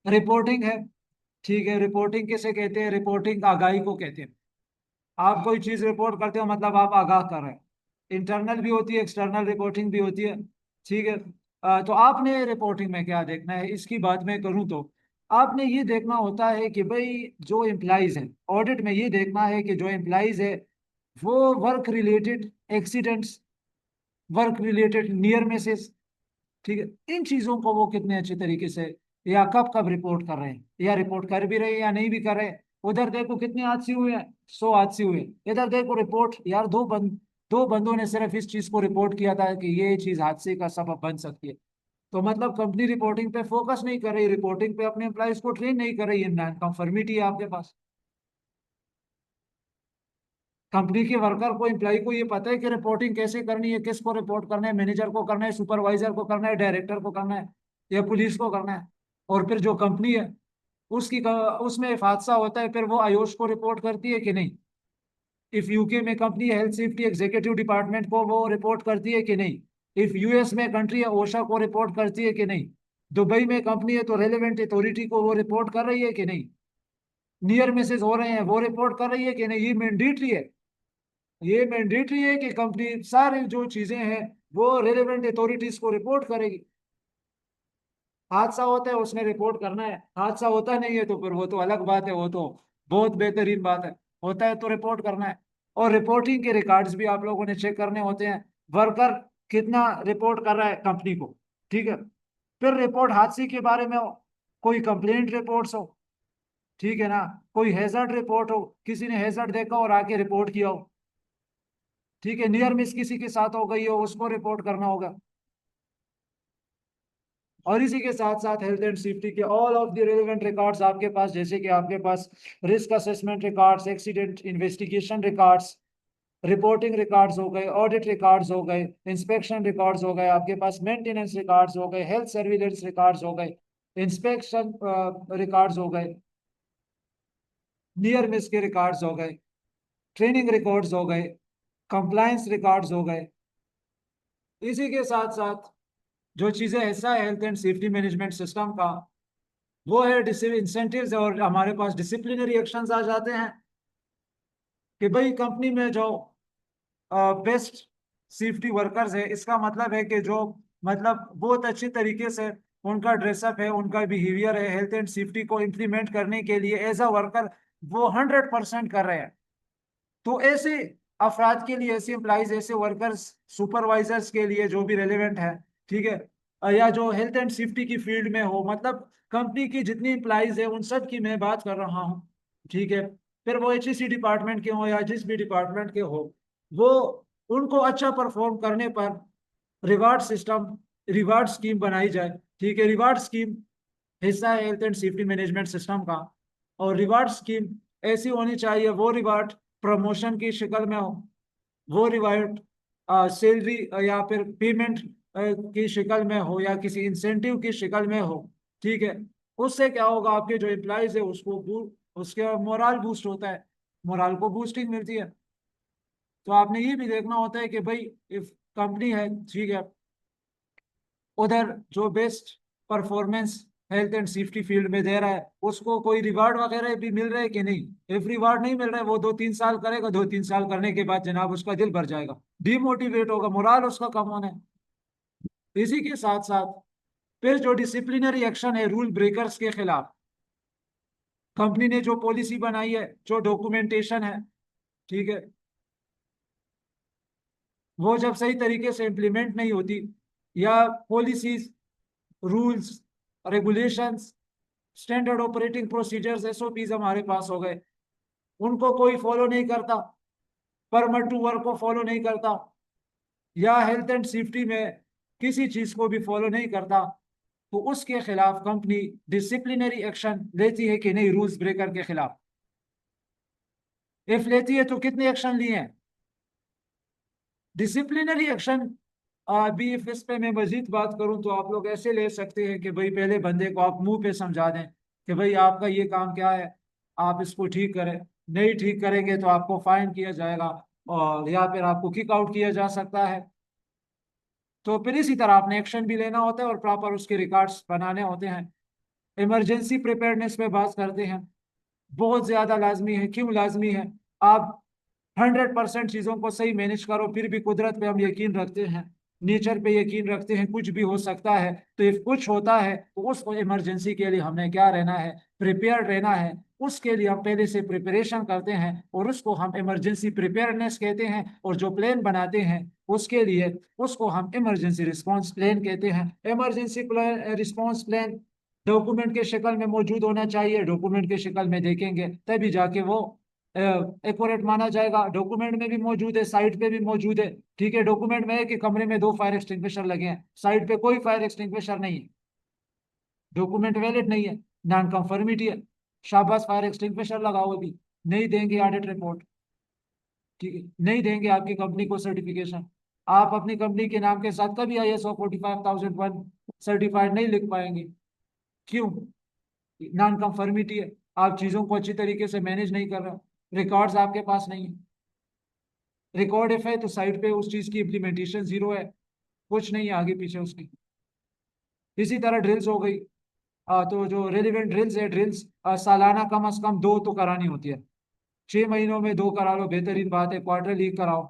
Reporting है। ठीक है, रिपोर्टिंग किसे कहते हैं? रिपोर्टिंग आगाही को कहते हैं। आप कोई चीज रिपोर्ट करते हो मतलब आप आगाह कर रहे हैं। इंटरनल भी होती है, एक्सटर्नल रिपोर्टिंग भी होती है। ठीक है। तो आपने रिपोर्टिंग में क्या देखना है, इसकी बात मैं करूं तो आपने ये देखना होता है कि भाई जो एम्प्लॉइज हैं, ऑडिट में ये देखना है कि जो एम्प्लॉइज है वो work related accidents, work related near Mrs, ठीक है, इन चीजों को वो कितने अच्छे तरीके से या कब कब रिपोर्ट कर रहे हैं, या रिपोर्ट कर भी रहे हैं या नहीं भी कर रहे हैं। उधर देखो कितने हादसे हुए हैं, 100 हादसे हुए। इधर देखो रिपोर्ट, यार दो बंदों ने सिर्फ इस चीज को रिपोर्ट किया था कि ये चीज हादसे का सबब बन सकती है। तो मतलब कंपनी रिपोर्टिंग पे फोकस नहीं कर रही, रिपोर्टिंग पे अपने एम्प्लॉइज को ट्रेन नहीं कर रही है, नॉन कंफर्मिटी है आपके पास। कंपनी के वर्कर को, एम्प्लॉय को ये पता है कि रिपोर्टिंग कैसे करनी है, किसको रिपोर्ट करना है, मैनेजर को करना है, सुपरवाइजर को करना है, डायरेक्टर को करना है, या पुलिस को करना है। और फिर जो कंपनी है उसमें एक हादसा होता है, फिर वो आयोश को रिपोर्ट करती है कि नहीं? इफ यूके में company health safety executive department को वो रिपोर्ट करती है कि नहीं? इफ यूएस में कंट्री है ओशा को रिपोर्ट करती है कि नहीं? दुबई में कंपनी है तो रेलेवेंट अथॉरिटी को वो रिपोर्ट कर रही है कि नहीं? नियर मिसेस हो रहे हैं वो रिपोर्ट कर रही है कि नहीं? ये मैंडेटरी है। ये मैंडेटरी है कि कंपनी सारी जो चीजें हैं वो रेलेवेंट अथॉरिटीज को रिपोर्ट करेगी। हादसा होता है उसने रिपोर्ट करना है, हादसा होता नहीं है तो फिर वो तो अलग बात है, वो तो बहुत बेहतरीन बात है। होता है तो रिपोर्ट करना है। और रिपोर्टिंग के रिकॉर्ड्स भी आप लोगों ने चेक करने होते हैं। वर्कर कितना रिपोर्ट कर रहा है कंपनी को। ठीक है। फिर रिपोर्ट हादसे के बारे में हो, कोई कंप्लेंट रिपोर्ट्स हो, ठीक है ना, कोई हैजर्ड रिपोर्ट हो, किसी ने हैजर्ड देखा और आके रिपोर्ट किया हो, ठीक है, नियर मिस किसी के साथ हो गई हो उसको रिपोर्ट करना होगा। और इसी के साथ साथ हेल्थ एंड सेफ्टी के all of the relevant records आपके पास, जैसे कि आपके पास risk assessment records, accident investigation records, reporting records हो गए, ऑडिट रिकॉर्ड्स हो गए, इंस्पेक्शन रिकॉर्ड्स हो गए, आपके पास मेंटेनेंस रिकॉर्ड्स हो गए, हेल्थ सर्विलेंस रिकॉर्ड्स हो गए, इंस्पेक्शन रिकॉर्ड्स हो गए, नियर मिस के रिकॉर्ड्स हो गए, ट्रेनिंग रिकॉर्ड्स हो गए, कंप्लायंस रिकॉर्ड्स हो गए। इसी के साथ साथ जो चीजें ऐसा है health and safety management system का, वो है इंसेंटिव्स, और हमारे पास डिसिप्लिनरी एक्शंस आ जाते हैं कि भाई कंपनी में जो बेस्ट सेफ्टी वर्कर्स है, इसका मतलब है कि जो मतलब बहुत अच्छी तरीके से उनका ड्रेसअप है, उनका बिहेवियर है, हेल्थ एंड सेफ्टी को इम्प्लीमेंट करने के लिए एज अ वर्कर वो 100% कर रहे हैं। तो ऐसे अफराद के लिए, ऐसे एम्प्लॉइज, ऐसे वर्कर्स, सुपरवाइजर्स के लिए जो भी रेलेवेंट है, ठीक है, या जो हेल्थ एंड सेफ्टी की फील्ड में हो, मतलब कंपनी की जितनी एम्प्लॉइज है उन सब की मैं बात कर रहा हूँ। ठीक है। फिर वो एचईसी डिपार्टमेंट के हो या जिस भी डिपार्टमेंट के हो, वो उनको अच्छा परफॉर्म करने पर रिवार्ड सिस्टम, रिवार्ड स्कीम बनाई जाए। ठीक है, रिवार्ड स्कीम हिस्सा है health and safety management system का। और रिवार्ड स्कीम ऐसी होनी चाहिए, वो रिवार्ड प्रमोशन की शक्ल में हो, वो रिवार्ड सैलरी या फिर पेमेंट की शक्ल में हो, या किसी इंसेंटिव की शक्ल में हो। ठीक है। उससे क्या होगा, आपके जो एम्प्लॉयज है उसको उसके मोरल बूस्ट होता है, मोरल को बूस्टिंग मिलती है। तो आपने ये भी देखना होता है कि भाई इफ कंपनी है, ठीक है, उधर जो best performance health and safety field में दे रहा है उसको कोई रिवार्ड वगैरह भी मिल रहा है कि नहीं? इफ रिवार्ड नहीं मिल रहा है, वो 2-3 साल करेगा, 2-3 साल करने के बाद जनाब उसका दिल भर जाएगा, डिमोटिवेट होगा, मोराल उसका कम होना है। इसी के साथ साथ फिर जो डिसिप्लिनरी एक्शन है रूल ब्रेकर्स के खिलाफ, कंपनी ने जो पॉलिसी बनाई है, जो डॉक्यूमेंटेशन है, ठीक है, वो जब सही तरीके से इम्प्लीमेंट नहीं होती, या policies, rules, regulations, standard operating procedures, SOPs हमारे पास हो गए, उनको कोई फॉलो नहीं करता, परमिट टू वर्क को फॉलो नहीं करता, या हेल्थ एंड सेफ्टी में किसी चीज को भी फॉलो नहीं करता, तो उसके खिलाफ कंपनी डिसिप्लिनरी एक्शन लेती है कि नहीं रूल्स ब्रेकर के खिलाफ? इफ लेती है तो कितने एक्शन लिए हैं? डिसिप्लिनरी एक्शन अभी इस पे मैं मजीद बात करूं तो आप लोग ऐसे ले सकते हैं कि भाई पहले बंदे को आप मुंह पे समझा दें कि भाई आपका ये काम क्या है, आप इसको ठीक करें, नहीं ठीक करेंगे तो आपको फाइन किया जाएगा, और या फिर आपको किक आउट किया जा सकता है। तो फिर इसी तरह आपने एक्शन भी लेना होता है और प्रॉपर उसके रिकॉर्ड्स बनाने होते हैं। इमरजेंसी प्रिपेयर्डनेस पे बात करते हैं। बहुत ज्यादा लाजमी है। क्यों लाजमी है? आप 100% चीजों को सही मैनेज करो, फिर भी कुदरत पे हम यकीन रखते हैं, नेचर पे यकीन रखते हैं, कुछ भी हो सकता है। तो इफ कुछ होता है तो उस इमरजेंसी के लिए हमने क्या रहना है? प्रिपेयर्ड रहना है। उसके लिए हम पहले से प्रिपरेशन करते हैं और उसको हम इमरजेंसी प्रिपेयर्डनेस कहते हैं। और जो प्लान बनाते हैं उसके लिए, उसको हम इमरजेंसी रिस्पांस प्लान कहते हैं। इमरजेंसी रिस्पांस प्लान डॉक्यूमेंट के शक्ल में मौजूद होना चाहिए। डॉक्यूमेंट के शक्ल में देखेंगे तभी जाके वो एक्यूरेट माना जाएगा। डॉक्यूमेंट में भी मौजूद है, साइट पे भी मौजूद है। ठीक है, डॉक्यूमेंट में है कि कमरे में 2 फायर एक्सटिंग्विशर लगे हैं, साइट पे कोई फायर एक्सटिंग्विशर नहीं है, डॉक्यूमेंट वैलिड नहीं है, नॉन कंफर्मिटी है। शाबाश, फायर एक्सटिंग्विशर लगाओ। अभी नहीं देंगे ऑडिट रिपोर्ट, ठीक है, नहीं देंगे आपकी कंपनी को सर्टिफिकेशन। आप अपनी कंपनी के नाम के साथ कभी ISO 45001 सर्टिफाइड नहीं लिख पाएंगे। क्यों? नॉन कंफर्मिटी है। आप चीजों को अच्छी तरीके से मैनेज नहीं कर रहे, रिकॉर्ड्स आपके पास नहीं है। रिकॉर्ड इफ है तो साइट पे उस चीज की इम्प्लीमेंटेशन जीरो है, कुछ नहीं है आगे पीछे उसकी। इसी तरह ड्रिल्स हो गई। तो जो रेलिवेंट ड्रिल्स है, ड्रिल्स सालाना कम से कम 2 तो करानी होती है। 6 महीनों में 2 करा लो, बेहतरीन बात है। क्वार्टरली कराओ,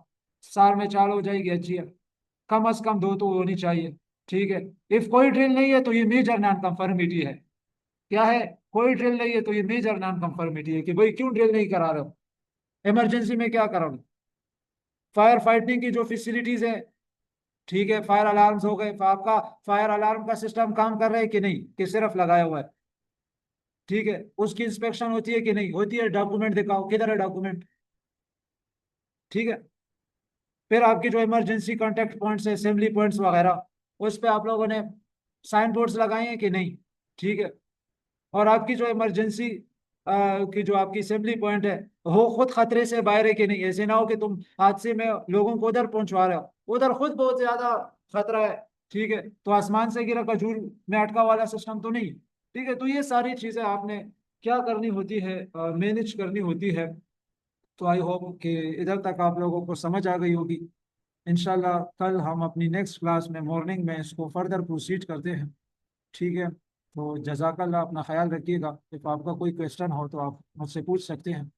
साल में 4 हो जाएगी, अच्छी है। कम से कम 2 तो होनी चाहिए। ठीक है। इफ कोई ड्रिल नहीं है तो ये मेजर नॉन कंफर्मिटी है। क्या है? कोई ड्रिल नहीं है तो ये मेजर नॉन कंफर्मिटी है कि भाई क्यों ड्रिल नहीं करा रहे हो, इमरजेंसी में क्या करोगे। फायर फाइटिंग की जो फैसिलिटीज है, ठीक है, फायर अलार्म्स हो गए, आपका फायर अलार्म का सिस्टम काम कर रहा है कि नहीं, कि सिर्फ लगाया हुआ है। ठीक है, उसकी इंस्पेक्शन होती है कि नहीं होती है, डॉक्यूमेंट दिखाओ, किधर है डॉक्यूमेंट। ठीक है। फिर आपकी जो इमरजेंसी कांटेक्ट पॉइंट्स है, असेंबली पॉइंट्स वगैरह, उस पे आप लोगों ने साइन बोर्ड्स लगाए हैं कि नहीं। ठीक है। और आपकी जो इमरजेंसी की जो आपकी असेंबली पॉइंट है, वो खुद खतरे से बाहर है कि नहीं। ऐसे ना हो कि तुम हादसे में लोगों को उधर पहुंचवा रहे हो, उधर खुद बहुत ज्यादा खतरा है। ठीक है, तो आसमान से गिरा खजूर में अटका वाला सिस्टम तो नहीं। ठीक है, तो ये सारी चीजें आपने क्या करनी होती है, मैनेज करनी होती है। तो आई होप कि इधर तक आप लोगों को समझ आ गई होगी। इंशाल्लाह कल हम अपनी नेक्स्ट क्लास में मॉर्निंग में इसको फर्दर प्रोसीड करते हैं। ठीक है, तो जज़ाकल्लाह, अपना ख्याल रखिएगा। if आपका कोई क्वेश्चन हो तो आप मुझसे पूछ सकते हैं।